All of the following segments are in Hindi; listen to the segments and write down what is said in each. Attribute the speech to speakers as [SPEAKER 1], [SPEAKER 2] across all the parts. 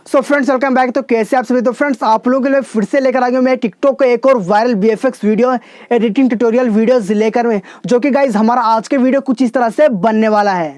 [SPEAKER 1] So friends welcome back. तो कैसे आप सभी। तो फ्रेंड्स आप लोगों के लिए फिर से लेकर आ गया मैं टिकटॉक का एक और viral VFX video editing tutorial videos लेकर में, जो कि गाइज हमारा आज के वीडियो कुछ इस तरह से बनने वाला है।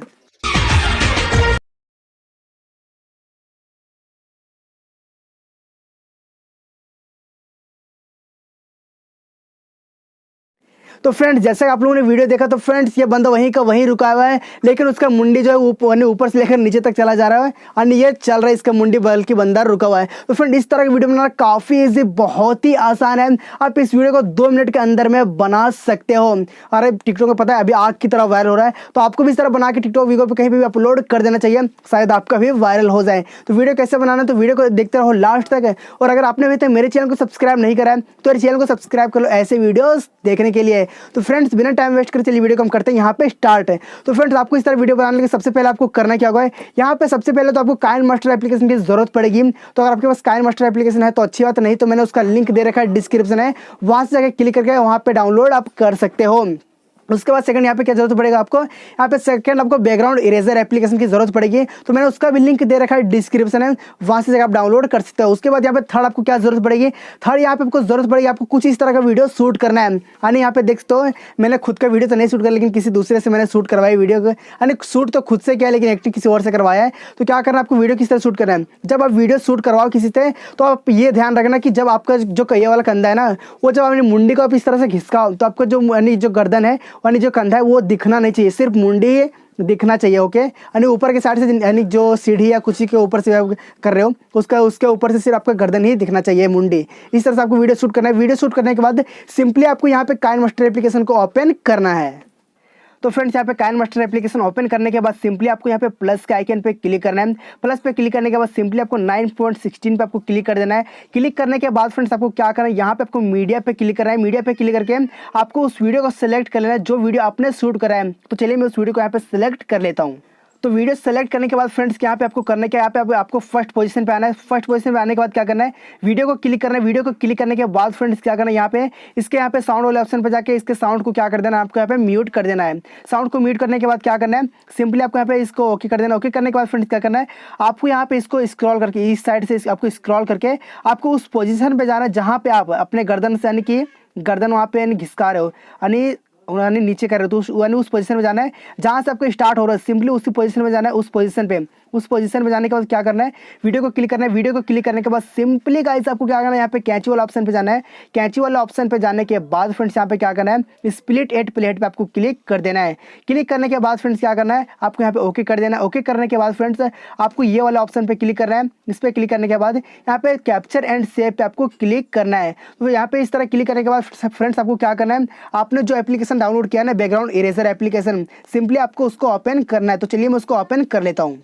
[SPEAKER 1] तो फ्रेंड्स जैसे आप लोगों ने वीडियो देखा, तो फ्रेंड्स ये बंदा वहीं का वहीं रुका हुआ है, लेकिन उसका मुंडी जो है ऊपर से लेकर नीचे तक चला जा रहा है और ये चल रहा है इसका मुंडी, बल्कि बंदा रुका हुआ है। तो फ्रेंड इस तरह की वीडियो बनाना काफ़ी ईजी, बहुत ही आसान है। आप इस वीडियो को 2 मिनट के अंदर में बना सकते हो। अरे टिकटॉक में पता है अभी आग की तरह वायरल हो रहा है, तो आपको भी इस तरह बना के टिकटॉक वीडियो पर कहीं भी अपलोड कर देना चाहिए, शायद आपका भी वायरल हो जाए। तो वीडियो कैसे बनाना है, तो वीडियो को देखते रहो लास्ट तक। और अगर आपने अभी तक मेरे चैनल को सब्सक्राइब नहीं करा है तो चैनल को सब्सक्राइब कर लो ऐसे वीडियोस देखने के लिए। तो फ्रेंड्स बिना टाइम वेस्ट कर चलिए वीडियो को हम करते हैं यहाँ पे स्टार्ट है। तो फ्रेंड्स आपको इस तरह वीडियो बनाने के सबसे पहले आपको करना क्या होगा, यहाँ पे सबसे पहले तो आपको काइनमास्टर एप्लीकेशन की जरूरत पड़ेगी। तो अगर आपके पास काइनमास्टर एप्लीकेशन है तो अच्छी बात, नहीं तो मैंने उसका लिंक दे रखा है डिस्क्रिप्शन है, वहां से जाकर क्लिक करके वहां पे डाउनलोड आप कर सकते हो। उसके बाद सेकंड यहाँ पे क्या जरूरत पड़ेगा आपको, यहाँ पे सेकंड आपको बैकग्राउंड इरेजर एप्लीकेशन की जरूरत पड़ेगी। तो मैंने उसका भी लिंक दे रखा है डिस्क्रिप्शन है, वहां से आप डाउनलोड कर सकते हो। उसके बाद यहाँ पे थर्ड आपको क्या जरूरत पड़ेगी, थर्ड यहाँ पे आपको जरूरत पड़ेगी आपको कुछ इस तरह का वीडियो शूट करना है। यानी यहाँ पे देख तो मैंने खुद का वीडियो तो नहीं शूट किया, लेकिन किसी दूसरे से मैंने शूट करवाई वीडियो को। यानी शूट तो खुद से किया लेकिन एक्टिंग किसी और से करवाया है। तो क्या करना है आपको, वीडियो किस तरह शूट करना है। जब आप वीडियो शूट करवाओ किसी से तो आप ये ध्यान रखना कि जब आपका जो कहिए वाला कंधा है ना, वो जब अपनी मुंडी को आप इस तरह से घिसकाओ तो आपका जो यानी जो गर्दन है यानी जो कंधा है वो दिखना नहीं चाहिए, सिर्फ मुंडी दिखना चाहिए। ओके, यानी ऊपर के साइड से यानी जो सीढ़ी या कुर्सी के ऊपर से आप कर रहे हो उसके ऊपर से सिर्फ आपका गर्दन ही दिखना चाहिए, मुंडी। इस तरह से आपको वीडियो शूट करना है। वीडियो शूट करने के बाद सिंपली आपको यहाँ पे काइनमास्टर एप्लीकेशन को ओपन करना है। तो फ्रेंड्स यहाँ पे काइनमास्टर एप्लीकेशन ओपन करने के बाद सिंपली आपको यहाँ पे प्लस के आइकन पे क्लिक करना है। प्लस पे क्लिक करने के बाद सिंपली आपको 9.16 पे आपको क्लिक कर देना है। क्लिक करने के बाद फ्रेंड्स आपको क्या करना है, यहाँ पे आपको मीडिया पे क्लिक करना है। मीडिया पे क्लिक करके आपको उस वीडियो को सिलेक्ट कर लेना है जो वीडियो आपने शूट करा है। तो चलिए मैं उस वीडियो को यहाँ पे सिलेक्ट कर लेता हूँ। तो वीडियो सेलेक्ट करने के बाद फ्रेंड्स यहाँ पे आपको करना क्या है, यहाँ पे आपको फर्स्ट पोजीशन पे आना है। फर्स्ट पोजीशन पे आने के बाद क्या करना है, वीडियो को क्लिक करना है। वीडियो को क्लिक करने के बाद फ्रेंड्स क्या करना है, यहाँ पे इसके यहाँ पे साउंड वाले ऑप्शन पे जाके इसके साउंड को क्या कर देना है, आपको यहाँ पे म्यूट कर देना है। साउंड को म्यूट करने के बाद क्या करना है, सिंपली आपको यहाँ पे इसको ओके कर देना। ओके करने के बाद फ्रेंड्स क्या करना है, आपको यहाँ पे इसको स्क्रॉल करके इस साइड से आपको स्क्रॉल करके आपको उस पोजिशन पे जाना है जहाँ पे आप अपने गर्दन से यानी कि गर्दन वहाँ पे घिसका रहे हो, यानी नीचे कर रहे हो, तो यानी उस पोजीशन में जाना है जहाँ से आपको स्टार्ट हो रहा है। सिंपली उसी पोजीशन में जाना है, उस पोजीशन में जाने के बाद क्या करना है, वीडियो को क्लिक करना है। वीडियो को क्लिक करने के बाद सिंपली गाइस आपको क्या करना है, यहाँ पे कैंची वाला ऑप्शन पे जाना है। कैंची वाला ऑप्शन पे जाने के बाद फ्रेंड्स यहाँ पे क्या करना है, स्प्लिट एट प्लेट पे आपको क्लिक कर देना है। क्लिक करने के बाद फ्रेंड्स क्या करना है, आपको यहाँ पे ओके कर देना है। ओके करने के बाद फ्रेंड्स आपको ये वाला ऑप्शन पे क्लिक करना है। इस पर क्लिक करने के बाद यहाँ पे कैप्चर एंड सेव पे आपको क्लिक करना है। तो यहाँ पे इस तरह क्लिक करने के बाद फ्रेंड्स आपको क्या करना है, आपने जो एप्लीकेशन डाउनलोड किया ना बैकग्राउंड इरेजर एप्लीकेशन, सिंपली आपको उसको ओपन करना है। तो चलिए मैं उसको ओपन कर लेता हूँ।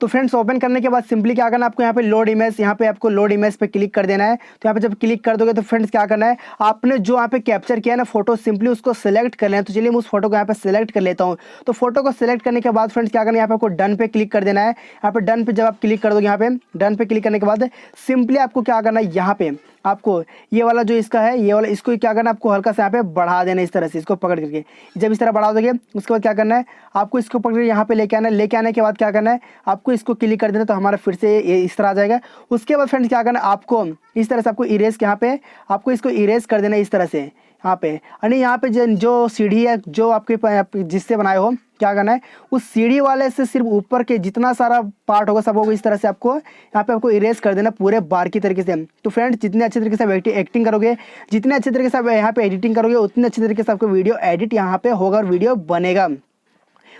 [SPEAKER 1] तो फ्रेंड्स ओपन करने के बाद सिंपली क्या करना है, आपको यहाँ पे लोड इमेज, यहाँ पे आपको लोड इमेज पे क्लिक कर देना है। तो यहाँ पे जब क्लिक कर दोगे तो फ्रेंड्स क्या करना है, आपने जो यहाँ पे कैप्चर किया ना फोटो, सिंपली उसको सिलेक्ट कर लेना है। तो चलिए मैं उस फोटो को यहाँ पे सिलेक्ट कर लेता हूँ। तो फोटो को सिलेक्ट करने के बाद फ्रेंड्स क्या करना है, यहाँ पे आपको डन पे क्लिक कर देना है। यहाँ पे डन पे जब आप क्लिक कर दोगे, यहाँ पे डन पे क्लिक करने के बाद सिंपली आपको क्या करना है, यहाँ पे आपको ये वाला जो इसका है, ये वाला इसको क्या करना है, आपको हल्का सा यहाँ पे बढ़ा देना है इस तरह से, इसको पकड़ करके। जब इस तरह बढ़ा दोगे उसके बाद क्या करना है, आपको इसको पकड़ के यहाँ पे लेके आना है। लेके आने के बाद क्या करना है, आपको इसको क्लिक कर देना, तो हमारा फिर से ये इस तरह आ जाएगा। उसके बाद फ्रेंड्स क्या करना है, आपको इस तरह से आपको इरेज यहाँ पे आपको इसको इरेज कर देना है इस तरह से। यहाँ पे यानी यहाँ पे जो सीढ़ी है जो आपके जिससे बनाए हो, क्या करना है, उस सीढ़ी वाले से सिर्फ ऊपर के जितना सारा पार्ट होगा सब होगा इस तरह से आपको यहाँ पे आपको इरेज कर देना पूरे बार की तरीके से। तो फ्रेंड्स जितने अच्छे तरीके से आप एक्टिंग करोगे, जितने अच्छे तरीके से आप यहाँ पे एडिटिंग करोगे, उतने अच्छे तरीके से आपको वीडियो एडिट यहाँ पे होगा और वीडियो बनेगा।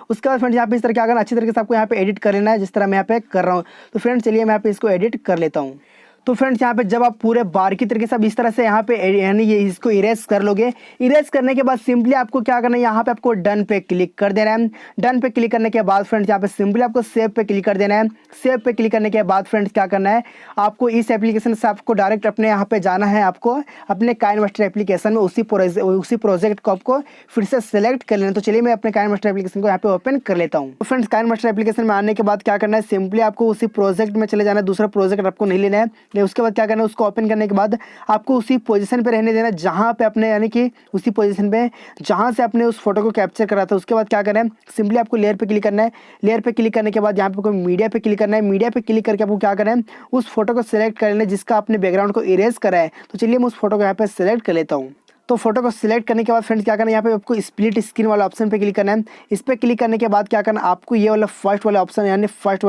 [SPEAKER 1] उसके बाद फ्रेंड्स यहाँ पे इस तरह क्या करना, अच्छी तरीके से आपको यहाँ पे एडिट कर लेना है जिस तरह मैं यहाँ पे कर रहा हूँ। तो फ्रेंड्स चलिए मैं यहाँ पे इसको एडिट कर लेता हूँ। तो फ्रेंड्स यहाँ पे जब आप पूरे बार की तरीके से आप इस तरह से यहाँ पे यानी ये इसको इरेज कर लोगे, इरेज करने के बाद सिंपली आपको क्या करना है, यहाँ पे आपको डन पे क्लिक कर देना है। डन पे क्लिक करने के बाद फ्रेंड्स यहाँ पे सिंपली आपको सेव पे क्लिक कर देना है। सेव पे क्लिक करने के बाद फ्रेंड्स क्या करना है, आपको इस एप्लीकेशन से आपको डायरेक्ट अपने यहाँ पे जाना है, आपको अपने काइनमास्टर एप्लीकेशन में उसी प्रोजेक्ट को आपको फिर से सेलेक्ट कर लेना। तो चलिए मैं अपने काइनमास्टर एप्लीकेशन को यहाँ पे ओपन कर लेता हूँ। तो फ्रेंड्स काइनमास्टर एप्लीकेशन में आने के बाद क्या करना है, सिंपली आपको उसी प्रोजेक्ट में चले जाना है, दूसरा प्रोजेक्ट आपको नहीं लेना है। उसके बाद क्या करना है, उसको ओपन करने के बाद आपको उसी पोजीशन पे रहने देना जहाँ पे अपने, यानी कि उसी पोजीशन पे जहाँ से आपने उस फोटो को कैप्चर करा था। उसके बाद क्या करना है, सिंपली आपको लेयर पे क्लिक करना है। लेयर पे क्लिक करने के बाद यहाँ पे कोई मीडिया पे क्लिक करना है। मीडिया पे क्लिक करके आपको क्या करना है, उस फोटो को सिलेक्ट कर लेना है जिसका आपने बैकग्राउंड को इरेज करा है। तो चलिए मैं उस फोटो को यहाँ पे सिलेक्ट कर लेता हूँ। तो फोटो को सिलेक्ट करने के बाद फ्रेंड्स क्या करना है, यहाँ पे आपको स्प्लिट स्क्रीन वाला ऑप्शन पे क्लिक करना है। इस पे क्लिक करने के बाद क्या करना है, आपको ये वाला फर्स्ट वाला ऑप्शन, यानी फर्स्ट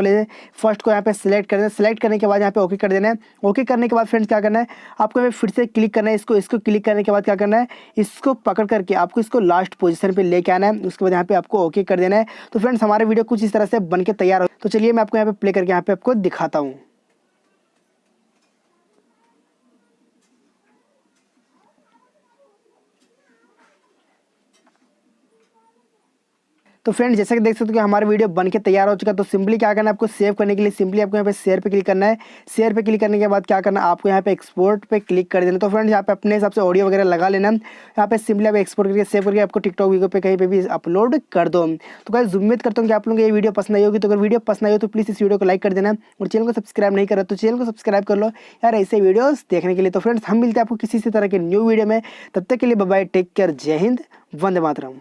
[SPEAKER 1] को यहाँ पे सिलेक्ट करना है। सिलेक्ट करने के बाद यहाँ पे ओके कर देना है। ओके करने के बाद फ्रेंड्स क्या करना है, आपको यहाँ पे फिर से क्लिक करना है। इसको क्लिक करने के बाद क्या करना है, इसको पकड़ करके आपको इसको लास्ट पोजीशन पे लेके आना है। उसके बाद यहाँ पे आपको ओके कर देना है। तो फ्रेंड्स हमारा वीडियो कुछ इस तरह से बन के तैयार हो। तो चलिए मैं आपको यहाँ पे प्ले करके यहाँ पे आपको दिखाता हूँ। तो फ्रेंड्स जैसा कि देख सकते हो कि हमारा वीडियो बन के तैयार हो चुका है। तो सिंपली क्या करना है, आपको सेव करने के लिए सिंपली आपको यहाँ पे शेयर पे क्लिक करना है। शेयर पे क्लिक करने के बाद क्या करना है, आपको यहाँ पे एक्सपोर्ट पे क्लिक कर देना। तो फ्रेंड्स यहाँ पे अपने हिसाब से ऑडियो वगैरह लगा लेना। यहाँ पे सिंपली आप एक्सपोर्ट करके सेव करके आपको टिकटॉक वीडियो पे कहीं पे भी अपलोड कर दो। तो गाइस उम्मीद करता हूँ कि आप लोगों को ये वीडियो पसंद आई होगी। तो अगर वीडियो पसंद आई हो तो प्लीज़ इस वीडियो को लाइक कर देना और चैनल को सब्सक्राइब नहीं करा तो चैनल को सब्सक्राइब कर लो यार ऐसे वीडियोस देखने के लिए। तो फ्रेंड्स हम मिलते हैं आपको किसी तरह के न्यू वीडियो में, तब तक के लिए बाय बाय, टेक केयर, जय हिंद, वंदे मातरम।